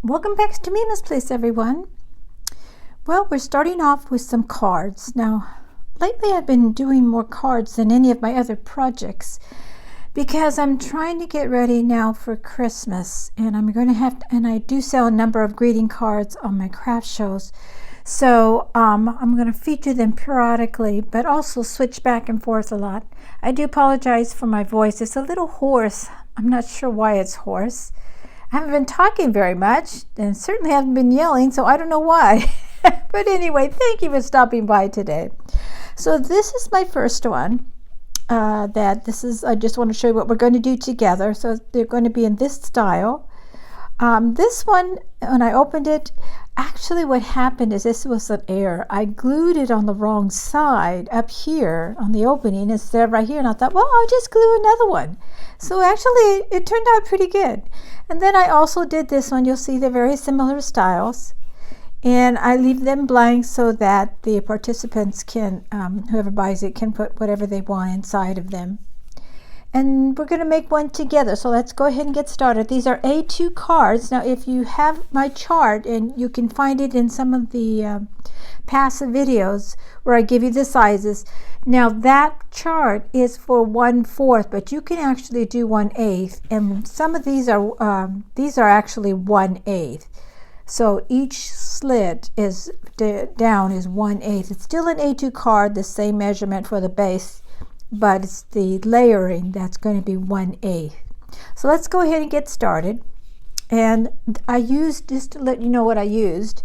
Welcome back to Mima's Place, everyone. Well, we're starting off with some cards. Now, lately I've been doing more cards than any of my other projects because I'm trying to get ready now for Christmas, and I'm going to have to, and I do sell a number of greeting cards on my craft shows. So I'm going to feature them periodically, but also switch back and forth a lot. I do apologize for my voice. It's a little hoarse. I'm not sure why it's hoarse. I haven't been talking very much and certainly haven't been yelling, so I don't know why. But anyway, thank you for stopping by today. So this is my first one. I just want to show you what we're going to do together. So they're going to be in this style. This one, when I opened it, actually what happened is this was an error. I glued it on the wrong side up here on the opening instead of right here, and I thought, well, I'll just glue another one. So actually it turned out pretty good. And then I also did this one. You'll see they're very similar styles, and I leave them blank so that the participants can, whoever buys it, can put whatever they want inside of them. And we're going to make one together, so let's go ahead and get started. These are A2 cards. Now, if you have my chart, and you can find it in some of the past videos where I give you the sizes. Now, that chart is for 1/4, but you can actually do 1/8, and some of these are actually 1/8. So each slit is down is 1/8. It's still an A2 card, the same measurement for the base, but it's the layering that's going to be 1/8. So let's go ahead and get started. And I used, just to let you know what I used,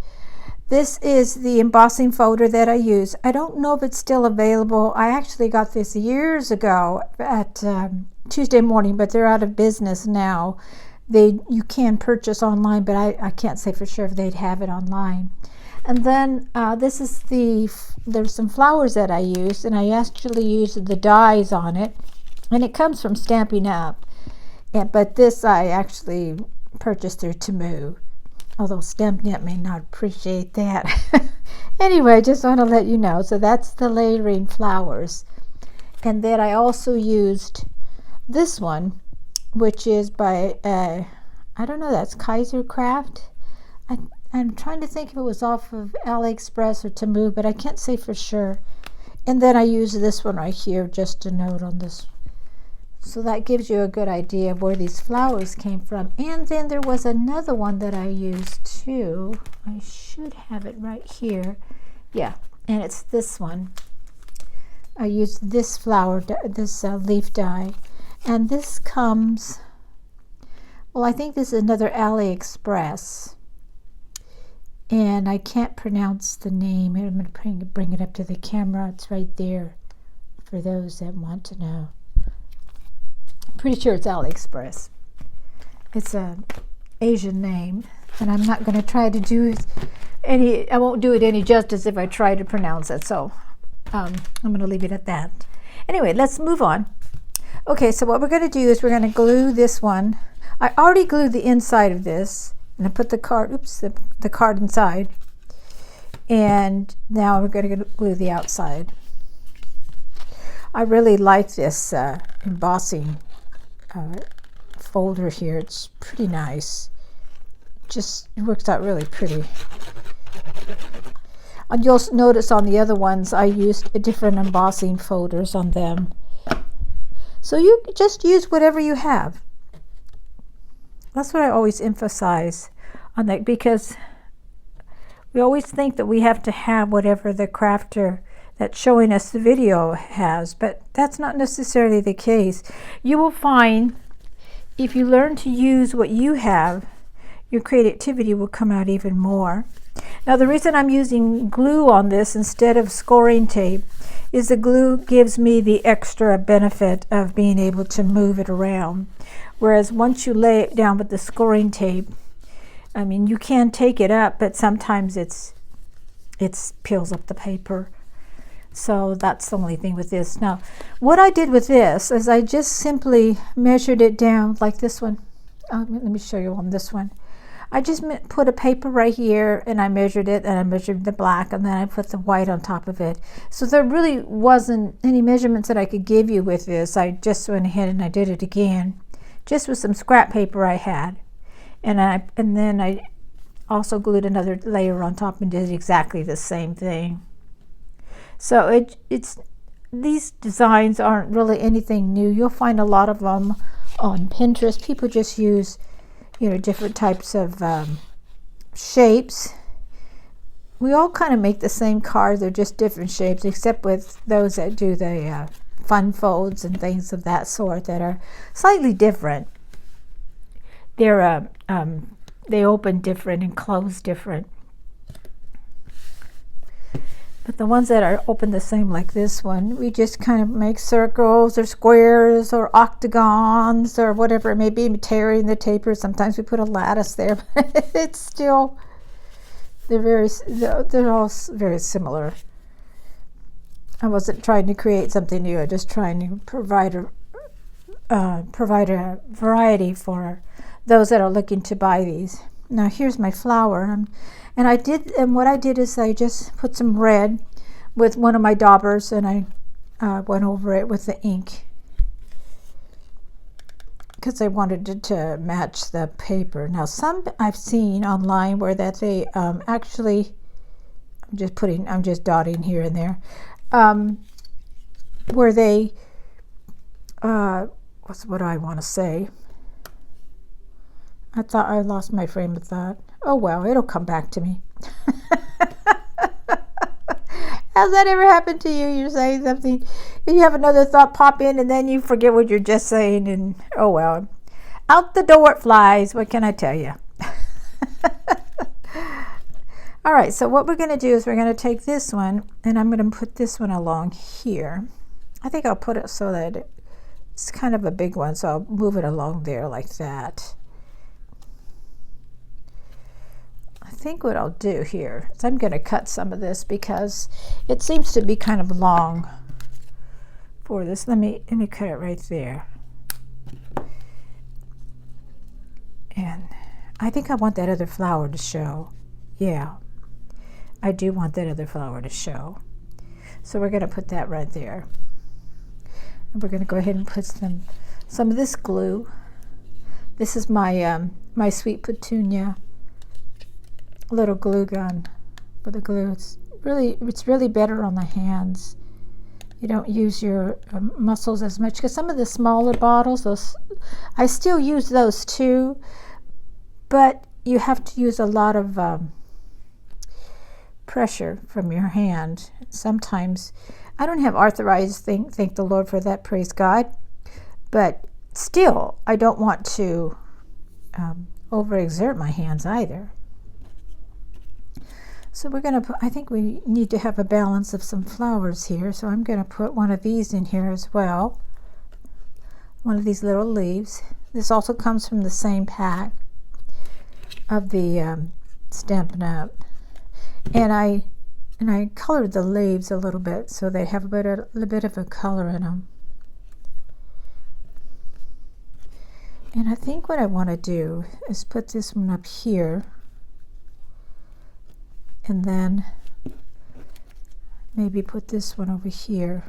this is the embossing folder that I use. I don't know if it's still available. I actually got this years ago at Tuesday Morning, but they're out of business now. You can purchase online, but I can't say for sure if they'd have it online. And then this is there's some flowers that I used, and I actually used the dies on it, and it comes from Stampin' Up. But this I actually purchased through Temu, although Stampin' Up may not appreciate that. Anyway, I just want to let you know. So that's the layering flowers. And then I also used this one, which is by, I don't know, that's Kaiser Craft. I'm trying to think if it was off of AliExpress or Temu, but I can't say for sure. And then I use this one right here, just a note on this. So that gives you a good idea of where these flowers came from. And then there was another one that I used too. I should have it right here. Yeah, and it's this one. I used this flower, this leaf die. And this comes, well, I think this is another AliExpress. And I can't pronounce the name. I'm going to bring it up to the camera. It's right there for those that want to know. I'm pretty sure it's AliExpress. It's an Asian name, and I'm not going to try to do I won't do it any justice if I try to pronounce it. So I'm going to leave it at that. Anyway, let's move on. Okay, so what we're going to do is we're going to glue this one. I already glued the inside of this. And I put the card, the card inside, and now we're going to glue the outside. I really like this embossing folder here. It's pretty nice. It works out really pretty. And you'll notice on the other ones I used different embossing folders on them. So you just use whatever you have. That's what I always emphasize on that, because we always think that we have to have whatever the crafter that's showing us the video has, but that's not necessarily the case. You will find if you learn to use what you have, your creativity will come out even more. Now, the reason I'm using glue on this instead of scoring tape is the glue gives me the extra benefit of being able to move it around. Whereas once you lay it down with the scoring tape, I mean, you can take it up, but sometimes it peels up the paper. So that's the only thing with this. Now, what I did with this is I just simply measured it down like this one. Let me show you on this one. I just put a paper right here, and I measured it, and I measured the black, and then I put the white on top of it. So there really wasn't any measurements that I could give you with this. I just went ahead and I did it again, just with some scrap paper I had. And then I also glued another layer on top and did exactly the same thing. So it's these designs aren't really anything new. You'll find a lot of them on Pinterest. People just use, different types of shapes. We all kind of make the same cards. They're just different shapes, except with those that do the fun folds and things of that sort that are slightly different. They're they open different and close different. But the ones that are open the same, like this one, we just kind of make circles or squares or octagons or whatever it may be, tearing the taper. Sometimes we put a lattice there, but it's still, they're all very similar. I wasn't trying to create something new. I was just trying to provide a variety for those that are looking to buy these. Now here's my flower. And what I did is I just put some red with one of my daubers, and I went over it with the ink because I wanted it to match the paper. Now some I've seen online where that they actually, I'm just dotting here and there, where they, what do I want to say? I thought I lost my frame of thought. Oh well, it'll come back to me. Has that ever happened to you? You're saying something, and you have another thought pop in, and then you forget what you're just saying, and oh well. Out the door it flies. What can I tell you? All right, so what we're going to do is we're going to take this one, and I'm going to put this one along here. I think I'll put it so that it's kind of a big one, so I'll move it along there like that. I think what I'll do here is I'm going to cut some of this because it seems to be kind of long for this. Let me cut it right there. And I think I want that other flower to show. Yeah, I do want that other flower to show. So we're going to put that right there. And we're going to go ahead and put some of this glue. This is my my sweet petunia little glue gun for the glue. It's really better on the hands. You don't use your muscles as much, because some of the smaller bottles, those I still use those too, but you have to use a lot of pressure from your hand. Sometimes I don't have arthritis, thank the Lord for that, praise God, but still I don't want to overexert my hands either. So we're going to I think we need to have a balance of some flowers here, so I'm going to put one of these in here as well. One of these little leaves. This also comes from the same pack of the Stampin' Up! And I colored the leaves a little bit so they have a bit of a color in them. And I think what I want to do is put this one up here, and then maybe put this one over here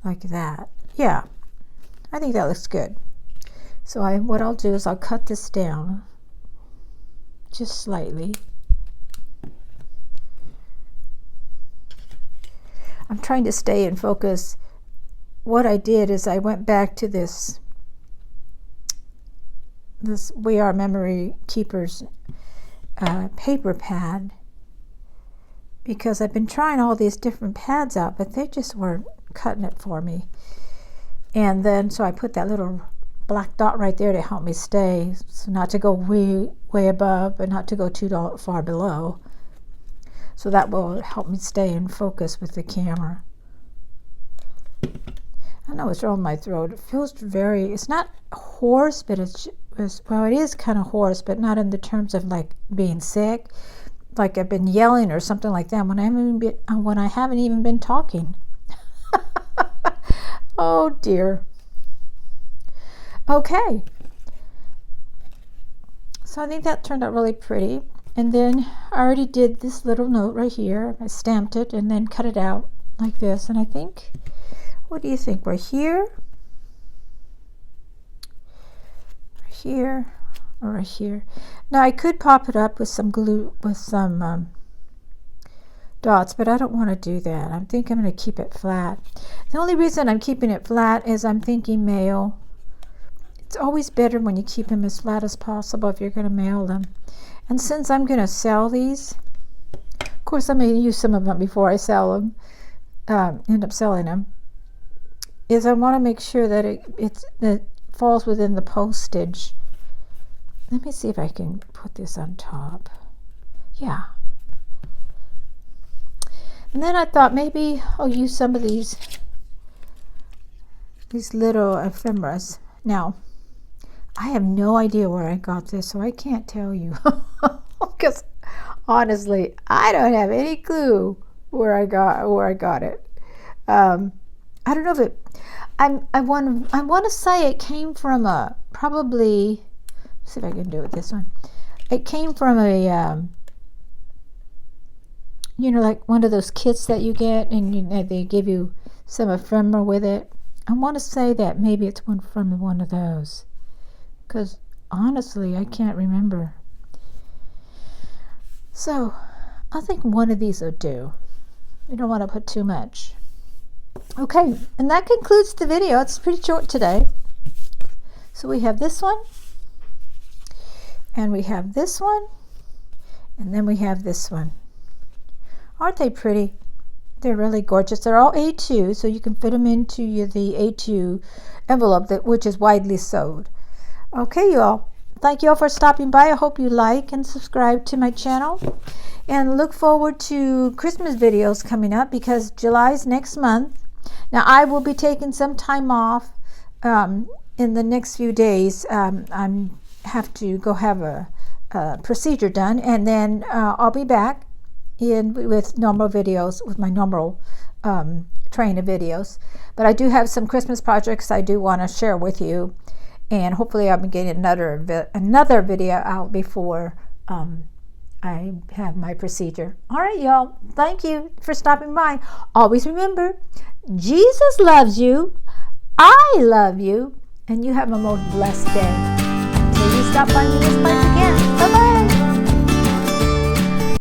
like that. Yeah, I think that looks good. So what I'll do is I'll cut this down just slightly. I'm trying to stay in focus. What I did is I went back to this We Are Memory Keepers paper pad, because I've been trying all these different pads out, but they just weren't cutting it for me. And then so I put that little black dot right there to help me stay, so not to go way above but not to go too far below. So that will help me stay in focus with the camera. I don't know what's wrong with my throat. It feels it's not hoarse, but well, it is kind of hoarse, but not in the terms of like being sick, like I've been yelling or something like that when I haven't even been talking. Oh dear. Okay. So I think that turned out really pretty. And then I already did this little note right here. I stamped it and then cut it out like this. And I think, what do you think? We're here. Here. right here. Now I could pop it up with some glue, with some dots, but I don't want to do that. I think I'm going to keep it flat. The only reason I'm keeping it flat is I'm thinking mail. It's always better when you keep them as flat as possible if you're going to mail them. And since I'm going to sell these, of course I'm going to use some of them before I sell them, end up selling them, is I want to make sure that it falls within the postage. Let me see if I can put this on top. Yeah. And then I thought maybe I'll use some of these little ephemeras. Now, I have no idea where I got this, so I can't tell you. Because honestly, I don't have any clue where I got it. I don't know if it. I want to say it came from probably. Let's see if I can do it this one. It came from a like one of those kits that you get, and they give you some ephemera with it. I want to say that maybe it's from one of those, because honestly, I can't remember. So, I think one of these will do. We don't want to put too much. Okay, and that concludes the video. It's pretty short today. So we have this one, and we have this one, and then we have this one. Aren't they pretty? They're really gorgeous. They're all A2, so you can fit them into the A2 envelope, which is widely sewed. Okay, you all. Thank you all for stopping by. I hope you like and subscribe to my channel. And look forward to Christmas videos coming up, because July's next month. Now, I will be taking some time off in the next few days. I have to go have a procedure done, and then I'll be back with normal videos, with my normal train of videos. But I do have some Christmas projects I do want to share with you, and hopefully I'll be getting another video out before I have my procedure. All right, y'all. Thank you for stopping by. Always remember, Jesus loves you. I love you. And you have a most blessed day. Until you stop by me this place again. Bye-bye.